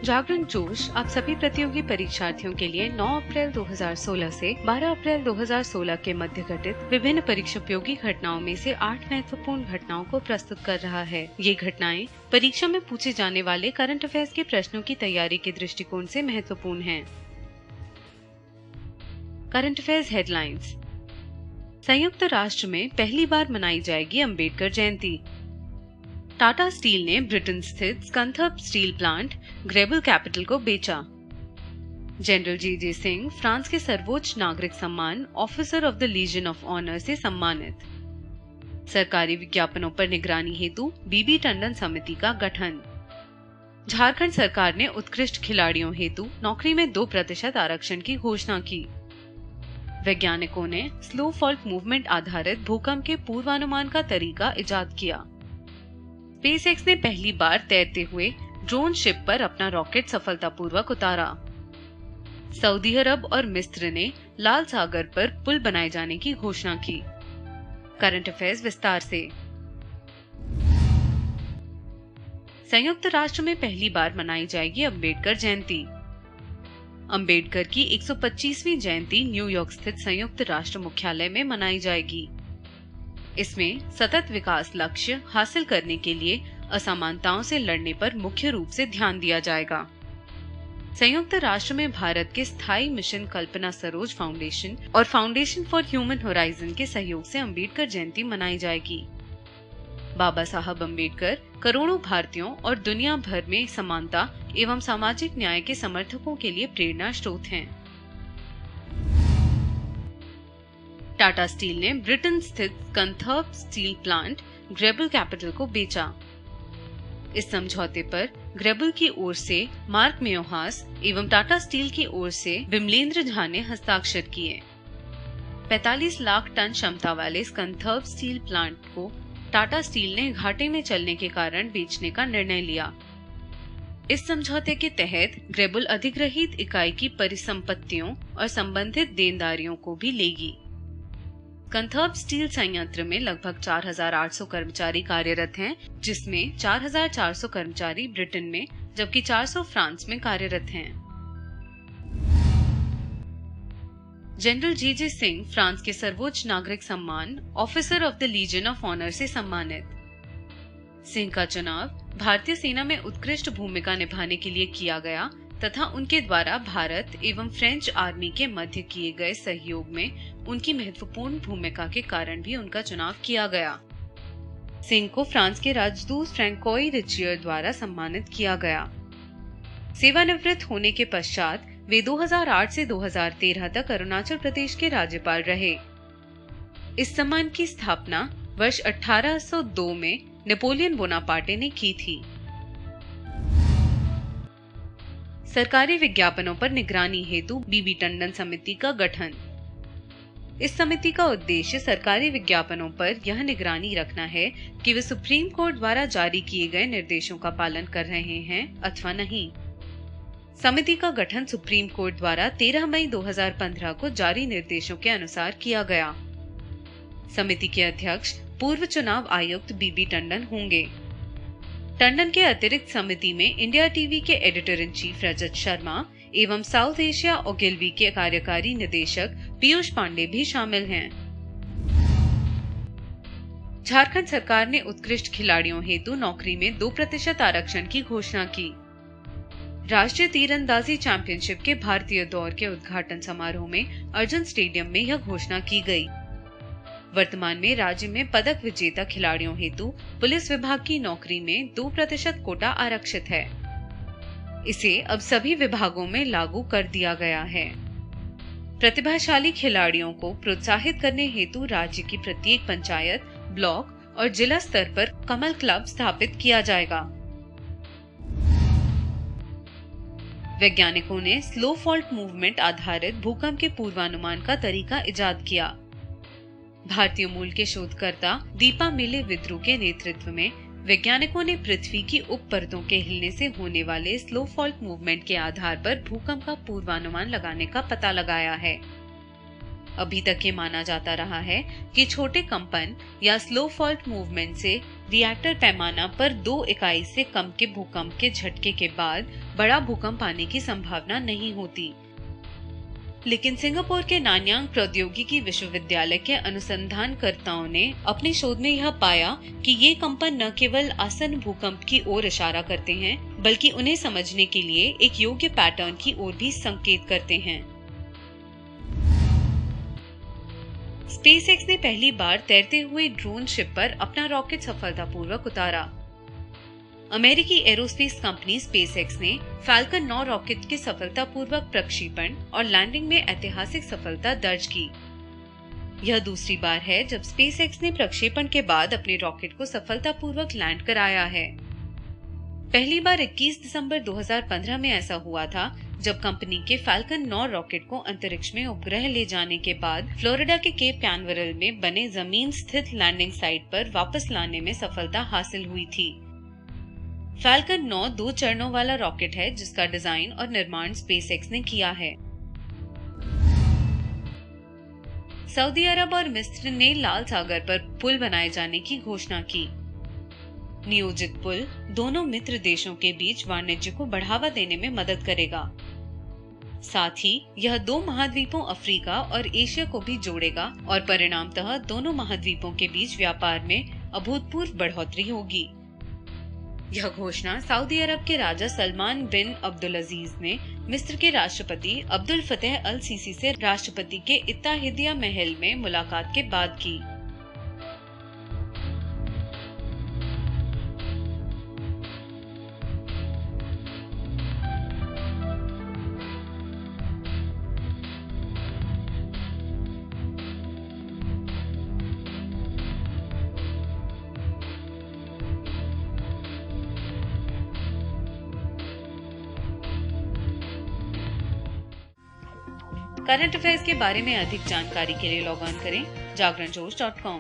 जागरण जोश आप सभी प्रतियोगी परीक्षार्थियों के लिए 9 अप्रैल 2016 से 12 अप्रैल 2016 के मध्य घटित विभिन्न परीक्षोपयोगी घटनाओं में से 8 महत्वपूर्ण घटनाओं को प्रस्तुत कर रहा है। ये घटनाएं परीक्षा में पूछे जाने वाले करंट अफेयर्स के प्रश्नों की तैयारी के दृष्टिकोण से महत्वपूर्ण हैं। Current affairs headlines. संयुक्त राष्ट्र में पहली बार मनाई जाएगी अंबेडकर जयंती। टाटा स्टील ने ब्रिटेन स्थित स्कंथर्प स्टील प्लांट ग्रेबल कैपिटल को बेचा। जनरल जे सिंह फ्रांस के सर्वोच्च नागरिक सम्मान officer of the Legion of Honour से सम्मानित। सरकारी विज्ञापनों पर निगरानी हेतु बीबी टंडन समिति का गठन। झारखंड सरकार ने उत्कृष्ट खिलाड़ियों हेतु नौकरी में 2% आरक्षण की घोषणा की। वैज्ञानिकों ने स्लो फॉल्ट मूवमेंट आधारित भूकंप के पूर्वानुमान का तरीका इजाद किया। स्पेसएक्स ने पहली बार तैरते हुए ड्रोन शिप पर अपना रॉकेट सफलतापूर्वक उतारा। सऊदी अरब और मिस्र ने लाल सागर पर पुल बनाए जाने की घोषणा की। करंट अफेयर्स विस्तार से। संयुक्त राष्ट्र में पहली बार मनाई जाएगी अंबेडकर जयंती। अंबेडकर की 125वीं जयंती न्यूयॉर्क स्थित संयुक्त राष्ट्र मुख्यालय में मनाई जाएगी। इसमें सतत विकास लक्ष्य हासिल करने के लिए असमानताओं से लड़ने पर मुख्य रूप से ध्यान दिया जाएगा। संयुक्त राष्ट्र में भारत के स्थायी मिशन कल्पना सरोज फाउंडेशन और फाउंडेशन फॉर ह्यूमन होराइजन के सहयोग से अंबेडकर जयंती मनाई जाएगी। बाबा साहब अंबेडकर करोड़ों भारतीयों और दुनिया भर में समानता एवं सामाजिक न्याय के समर्थकों के लिए प्रेरणा स्रोत हैं। टाटा स्टील ने ब्रिटेन स्थित स्कंथर्प स्टील प्लांट ग्रेबल कैपिटल को बेचा। इस समझौते पर ग्रेबल की ओर से मार्क मेयोहास एवं टाटा स्टील की ओर से विमलेंद्र झा ने हस्ताक्षर किए। 45 लाख टन क्षमता वाले स्कंथर्प स्टील प्लांट को टाटा स्टील ने घाटे में चलने के कारण बेचने का निर्णय लिया। इस समझौते के तहत ग्रेबल अधिग्रहित इकाई की परिसंपत्तियों और संबंधित देनदारियों को भी लेगी। स्कंथर्प स्टील संयंत्र में लगभग 4,800 कर्मचारी कार्यरत हैं, जिसमें 4,400 कर्मचारी ब्रिटेन में जबकि 400 फ्रांस में कार्यरत हैं। जनरल जे सिंह फ्रांस के सर्वोच्च नागरिक सम्मान officer of the Legion of Honour से सम्मानित। सिंह का चुनाव भारतीय सेना में उत्कृष्ट भूमिका निभाने के लिए किया गया तथा उनके द्वारा भारत एवं फ्रेंच आर्मी के मध्य किए गए सहयोग में उनकी महत्वपूर्ण भूमिका के कारण भी उनका चुनाव किया गया। सिंह को फ्रांस के राजदूत फ्रैंकोई रिचियर द्वारा सम्मानित किया गया। सेवानिवृत्त होने के पश्चात वे 2008 से 2013 तक अरुणाचल प्रदेश के राज्यपाल रहे। इस सम्मान की स्थापना वर्ष 1802 में नेपोलियन बोनापार्टे ने की थी। सरकारी विज्ञापनों पर निगरानी हेतु बीबी टंडन समिति का गठन। इस समिति का उद्देश्य सरकारी विज्ञापनों पर यह निगरानी रखना है कि वे सुप्रीम कोर्ट द्वारा जारी किए गए निर्देशों का पालन कर रहे हैं अथवा नहीं। समिति का गठन सुप्रीम कोर्ट द्वारा 13 मई 2015 को जारी निर्देशों के अनुसार किया गया। समिति के अध्यक्ष पूर्व चुनाव आयुक्त बीबी टंडन होंगे। टंडन के अतिरिक्त समिति में इंडिया टीवी के editor in chief Rajat Sharma एवं साउथ एशिया ओगिलवी के कार्यकारी निदेशक पीयूष पांडे भी शामिल हैं। झारखंड सरकार ने उत्कृष्ट खिलाड़ियों हेतु नौकरी में 2% आरक्षण की घोषणा की। राष्ट्रीय तीरंदाजी चैंपियनशिप के भारतीय दौर के उद्घाटन समारोह में अर्जुन स्टेडियम में यह घोषणा की गई। वर्तमान में राज्य में पदक विजेता खिलाड़ियों हेतु पुलिस विभाग की नौकरी में 2% कोटा आरक्षित है। इसे अब सभी विभागों में लागू कर दिया गया है। प्रतिभाशाली खिलाड़ियों को प्रोत्साहित करने हेतु राज्य की प्रत्येक पंचायत, ब्लॉक और जिला स्तर पर कमल क्लब स्थापित किया जाएगा। वैज्ञानिकों ने स्लो फॉल्ट मूवमेंट आधारित भूकंप के पूर्वानुमान का तरीका इजाद किया। भारतीय मूल के शोधकर्ता दीपा मिले विद्रू के नेतृत्व में वैज्ञानिकों ने पृथ्वी की उप परतों के हिलने से होने वाले स्लो फॉल्ट मूवमेंट के आधार पर भूकंप का पूर्वानुमान लगाने का पता लगाया है। अभी तक ये माना जाता रहा है कि छोटे कंपन या स्लो फॉल्ट मूवमेंट से रिएक्टर पैमाना पर 2 इकाई से कम के भूकंप के झटके के बाद बड़ा भूकंप आने की संभावना नहीं होती। लेकिन सिंगापुर के नानयांग प्रौद्योगिकी विश्वविद्यालय के अनुसंधानकर्ताओं ने अपने शोध में यह पाया कि ये कंपन न केवल आसन्न भूकंप की ओर इशारा करते हैं, बल्कि उन्हें समझने के लिए एक योग्य पैटर्न की ओर भी संकेत करते हैं। स्पेसएक्स ने पहली बार तैरते हुए ड्रोन शिप पर अपना रॉकेट सफलतापूर्वक उतारा। अमेरिकी एरोस्पेस कंपनी स्पेसएक्स ने फैल्कन 9 रॉकेट के सफलतापूर्वक प्रक्षेपण और लैंडिंग में ऐतिहासिक सफलता दर्ज की। यह दूसरी बार है जब स्पेसएक्स ने प्रक्षेपण के बाद अपने रॉकेट को सफलतापूर्वक लैंड कराया है। पहली बार 21 दिसंबर 2015 में ऐसा हुआ था, जब कंपनी के फैल्कन 9 रॉकेट को अंतरिक्ष में उपग्रह ले जाने के बाद फ्लोरिडा के केप कैनवरल में बने जमीन स्थित लैंडिंग साइट पर वापस लाने में सफलता हासिल हुई थी। फैल्कन 9 2 चरणों वाला रॉकेट है, जिसका डिजाइन और निर्माण स्पेसएक्स ने किया है। सऊदी अरब और मिस्र ने लाल सागर पर पुल बनाए जाने की घोषणा की। नियोजित पुल दोनों मित्र देशों के बीच वाणिज्य को बढ़ावा देने में मदद करेगा। साथ ही यह 2 महाद्वीपों अफ्रीका और एशिया को भी जोड़ेगा और परिणामतः दोनों महाद्वीपों के बीच व्यापार में अभूतपूर्व बढ़ोतरी होगी। यह घोषणा सऊदी अरब के राजा सलमान बिन अब्दुलअजीज ने मिस्र के राष्ट्रपति अब्दुल फतेह अल सीसी से राष्ट्रपति के इत्ताहिदिया महल में मुलाकात के बाद की। करंट अफेयर्स के बारे में अधिक जानकारी के लिए लॉग ऑन करें जागरणजोश.com।